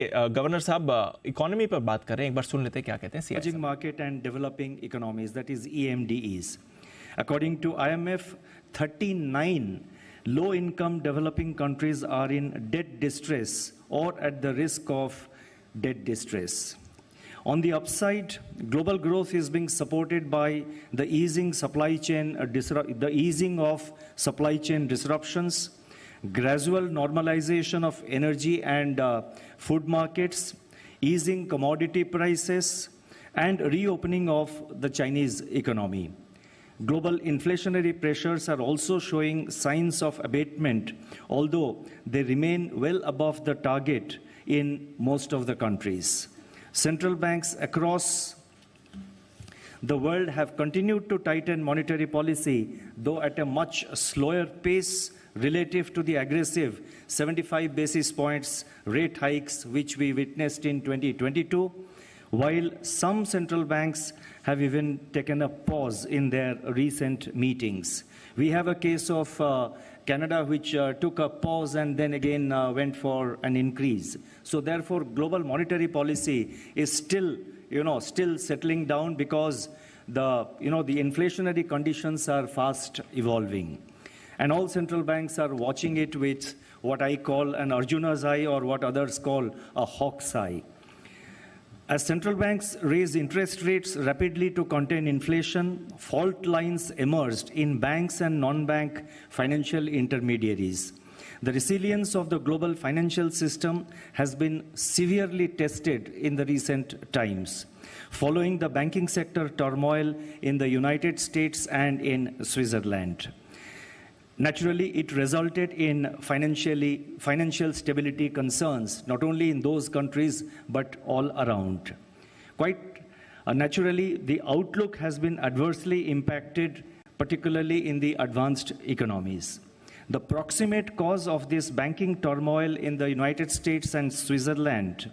Governor साहब economy पर बात कर रहे हैं, एक बार सुन लेते हैं क्या कहते हैं। Emerging market and developing economies, that is EMDEs. According to IMF, 39 low-income developing countries are in debt distress or at the risk of debt distress. On the upside, global growth is being supported by the easing of supply chain disruptions, gradual normalization of energy and food markets, easing commodity prices, and reopening of the Chinese economy. Global inflationary pressures are also showing signs of abatement, although they remain well above the target in most of the countries. Central banks across the world have continued to tighten monetary policy, though at a much slower pace relative to the aggressive 75 basis points rate hikes which we witnessed in 2022, while some central banks have even taken a pause in their recent meetings. We have a case of Canada which took a pause and then again went for an increase. So therefore, global monetary policy is still settling down because the inflationary conditions are fast evolving. And all central banks are watching it with what I call an Arjuna's eye, or what others call a hawk's eye. As central banks raise interest rates rapidly to contain inflation, fault lines emerged in banks and non-bank financial intermediaries. The resilience of the global financial system has been severely tested in the recent times, following the banking sector turmoil in the United States and in Switzerland. Naturally, it resulted in financial stability concerns, not only in those countries, but all around. Quite naturally, the outlook has been adversely impacted, particularly in the advanced economies. The proximate cause of this banking turmoil in the United States and Switzerland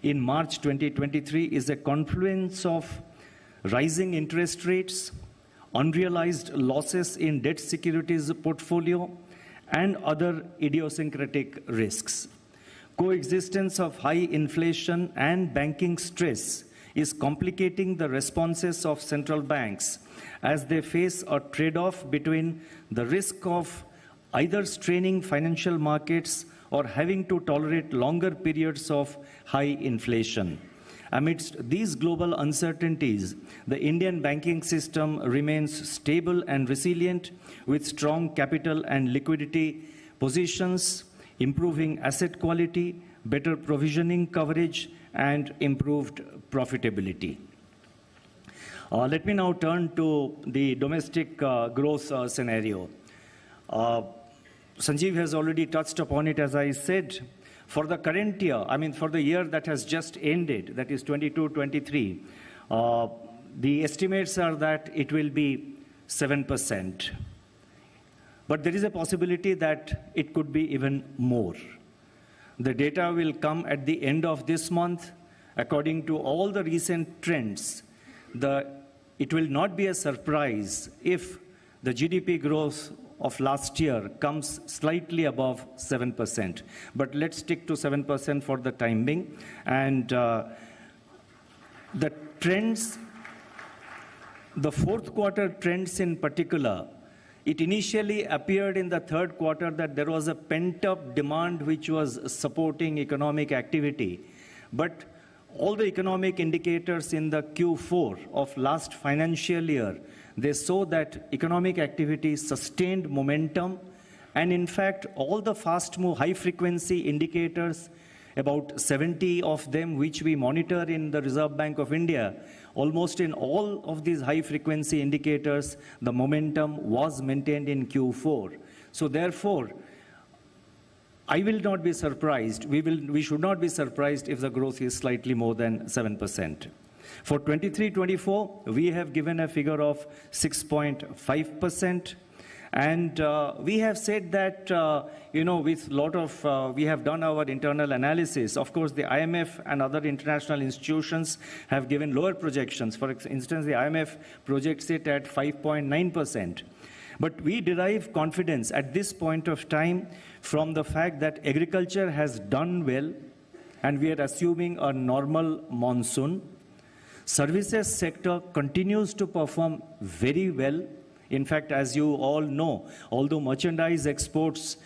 in March 2023 is a confluence of rising interest rates, unrealized losses in debt securities portfolio, and other idiosyncratic risks. Coexistence of high inflation and banking stress is complicating the responses of central banks as they face a trade-off between the risk of either straining financial markets or having to tolerate longer periods of high inflation. Amidst these global uncertainties, the Indian banking system remains stable and resilient, with strong capital and liquidity positions, improving asset quality, better provisioning coverage, and improved profitability. Let me now turn to the domestic growth scenario. Sanjeev has already touched upon it, as I said. For the current year, for the year that has just ended, that is 22-23, the estimates are that it will be 7%. But there is a possibility that it could be even more. The data will come at the end of this month. According to all the recent trends, it will not be a surprise if the GDP growth of last year comes slightly above 7%. But let's stick to 7% for the time being. And the trends, the fourth quarter trends in particular, it initially appeared in the third quarter that there was a pent-up demand which was supporting economic activity. But all the economic indicators in the Q4 of last financial year, they saw that economic activity sustained momentum, and in fact, all the high-frequency indicators, about 70 of them which we monitor in the Reserve Bank of India, almost in all of these high-frequency indicators, the momentum was maintained in Q4. So therefore, I will not be surprised, we should not be surprised if the growth is slightly more than 7%. For 23-24, we have given a figure of 6.5%. And we have said that, with a lot of, we have done our internal analysis. Of course, the IMF and other international institutions have given lower projections. For instance, the IMF projects it at 5.9%. But we derive confidence at this point of time from the fact that agriculture has done well, and we are assuming a normal monsoon. Services sector continues to perform very well. In fact, as you all know, although merchandise exports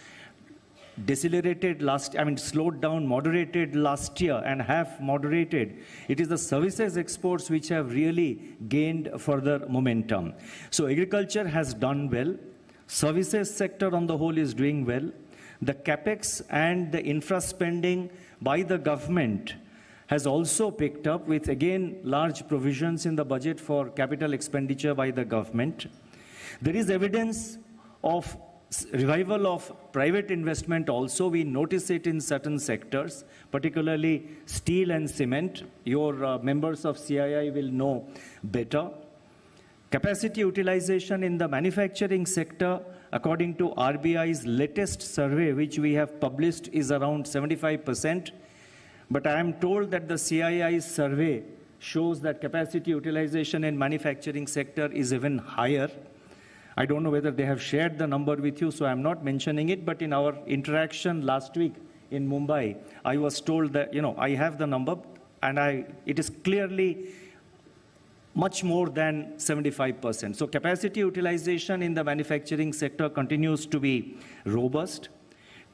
slowed down, moderated last year and have moderated, it is the services exports which have really gained further momentum. So agriculture has done well. Services sector on the whole is doing well. The capex and the infra spending by the government has also picked up with, again, large provisions in the budget for capital expenditure by the government. There is evidence of revival of private investment also. We notice it in certain sectors, particularly steel and cement. Your members of CII will know better. Capacity utilization in the manufacturing sector, according to RBI's latest survey, which we have published, is around 75%. But I am told that the CII survey shows that capacity utilization in manufacturing sector is even higher. I don't know whether they have shared the number with you, so I'm not mentioning it, but in our interaction last week in Mumbai, I was told that, I have the number, and it is clearly much more than 75%. So capacity utilization in the manufacturing sector continues to be robust.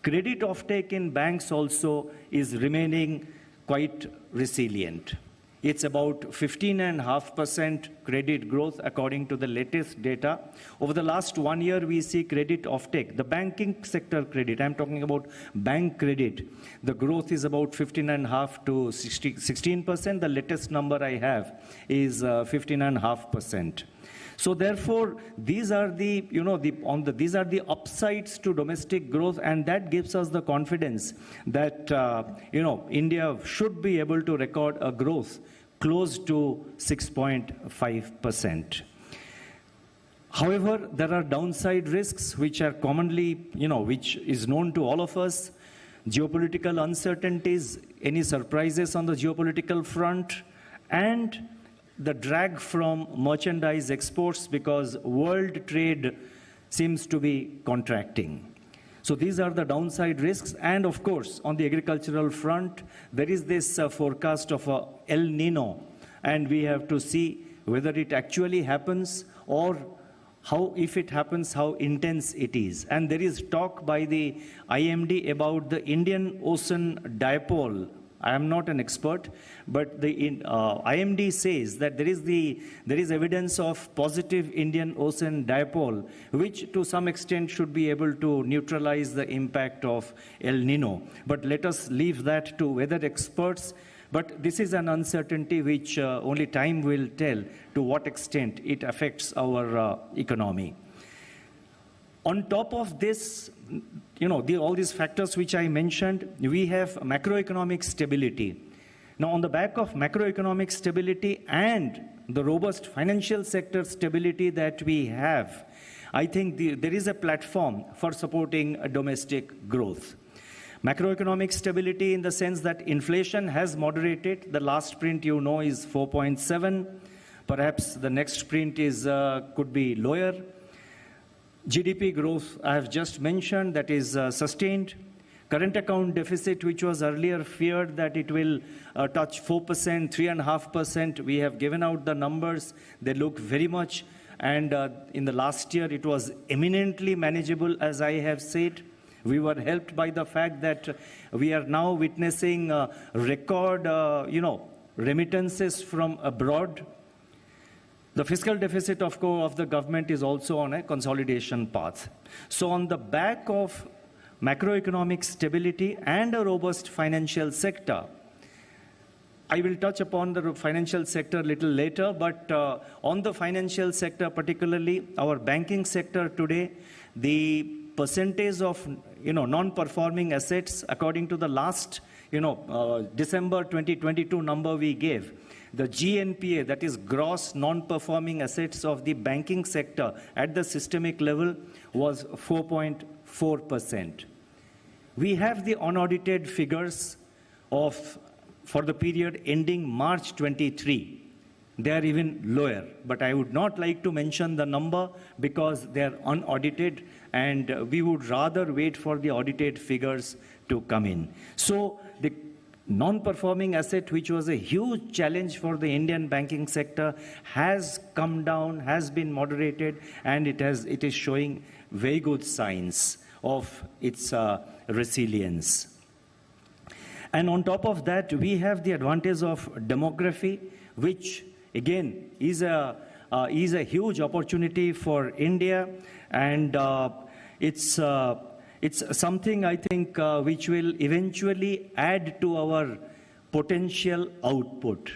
Credit offtake in banks also is remaining quite resilient. It's about 15.5% credit growth according to the latest data. Over the last 1 year, we see credit offtake. The banking sector credit, I'm talking about bank credit, the growth is about 15.5 to 16%. The latest number I have is 15.5%. So therefore, these are the, these are the upsides to domestic growth, and that gives us the confidence that, India should be able to record a growth close to 6.5%. However, there are downside risks which are commonly, which is known to all of us. Geopolitical uncertainties, any surprises on the geopolitical front, and the drag from merchandise exports because world trade seems to be contracting. So these are the downside risks. And of course, on the agricultural front, there is this forecast of a El Nino, and we have to see whether it actually happens or how, if it happens, how intense it is. And there is talk by the IMD about the Indian Ocean Dipole. I am not an expert, but the IMD says that there is evidence of positive Indian Ocean Dipole, which to some extent should be able to neutralize the impact of El Nino. But let us leave that to weather experts. But this is an uncertainty which only time will tell to what extent it affects our economy. On top of this, all these factors which I mentioned, we have macroeconomic stability. Now, on the back of macroeconomic stability and the robust financial sector stability that we have, I think there is a platform for supporting domestic growth. Macroeconomic stability in the sense that inflation has moderated. The last print, is 4.7. Perhaps the next print could be lower. GDP growth, I have just mentioned, that is sustained. Current account deficit, which was earlier feared that it will touch 4%, 3.5%, we have given out the numbers. They look very much, and in the last year, it was eminently manageable, as I have said. We were helped by the fact that we are now witnessing record, remittances from abroad. The fiscal deficit, of the government is also on a consolidation path. So on the back of macroeconomic stability and a robust financial sector, I will touch upon the financial sector a little later, but on the financial sector, particularly our banking sector today, the percentage of non-performing assets, according to the last December 2022 number we gave, the GNPA, that is gross non-performing assets of the banking sector at the systemic level, was 4.4%. We have the unaudited figures for the period ending March 23. They are even lower, but I would not like to mention the number because they are unaudited, and we would rather wait for the audited figures to come in. So the non-performing asset, which was a huge challenge for the Indian banking sector, has come down, has been moderated, and it is showing very good signs of its resilience. And on top of that, we have the advantage of demography, which again is a huge opportunity for India, and it's something, I think, which will eventually add to our potential output,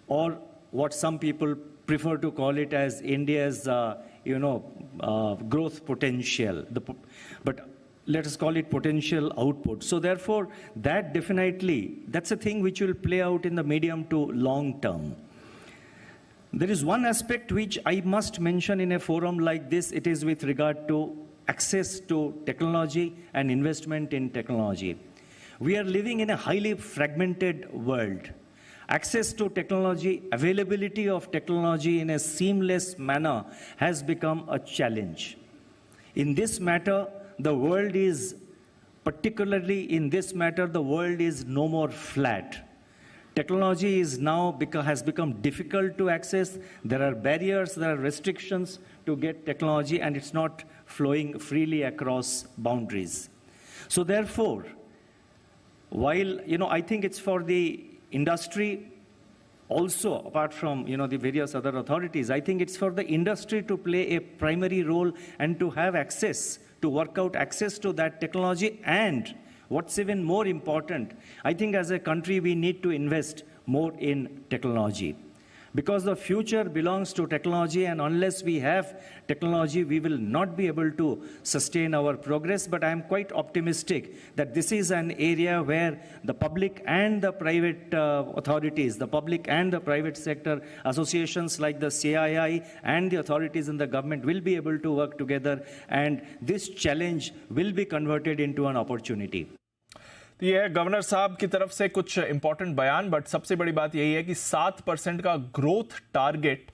or what some people prefer to call it as India's, growth potential. But let us call it potential output. So therefore, that's a thing which will play out in the medium to long term. There is one aspect which I must mention in a forum like this. It is with regard to access to technology and investment in technology. We are living in a highly fragmented world. Access to technology, availability of technology in a seamless manner has become a challenge. In this matter, the world is no more flat. Technology has become difficult to access. There are barriers, there are restrictions to get technology, and it's not flowing freely across boundaries. So therefore, while, I think it's for the industry also, apart from, the various other authorities, I think it's for the industry to play a primary role and to have access, to work out access to that technology. And what's even more important, I think as a country, we need to invest more in technology. Because the future belongs to technology, and unless we have technology, we will not be able to sustain our progress. But I am quite optimistic that this is an area where the public and the private authorities, the public and the private sector associations like the CII and the authorities in the government will be able to work together, and this challenge will be converted into an opportunity. तो ये है governor साहब की तरफ से कुछ important बयान, but सबसे बड़ी बात यही है कि 7% का ग्रोथ टारगेट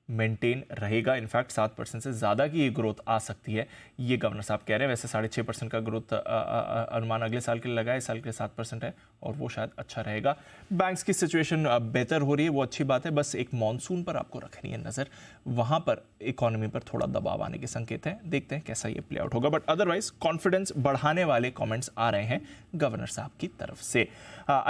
मेंटेन रहेगा. इनफैक्ट 7% से ज़्यादा की ये ग्रोथ आ सकती है, ये गवर्नर साहब कह रहे हैं. वैसे 6.5% का ग्रोथ अनुमान अगले साल के लिए लगा है, इस साल के 7% है और वो शायद अच्छा रहेगा. बैंक्स की सिचुएशन बेहतर हो रही है, वो अच्छी बात है. बस एक मॉनसून पर आपको रखनी है नज़र, वहाँ पर इकोनॉमी पर थोड़ा दबाव आने के संकेत हैं. देखते हैं कैसा ये प्ले आउट होगा. बट अदरवाइज कॉन्फिडेंस बढ़ाने वाले कॉमेंट्स आ रहे हैं गवर्नर साहब की तरफ से.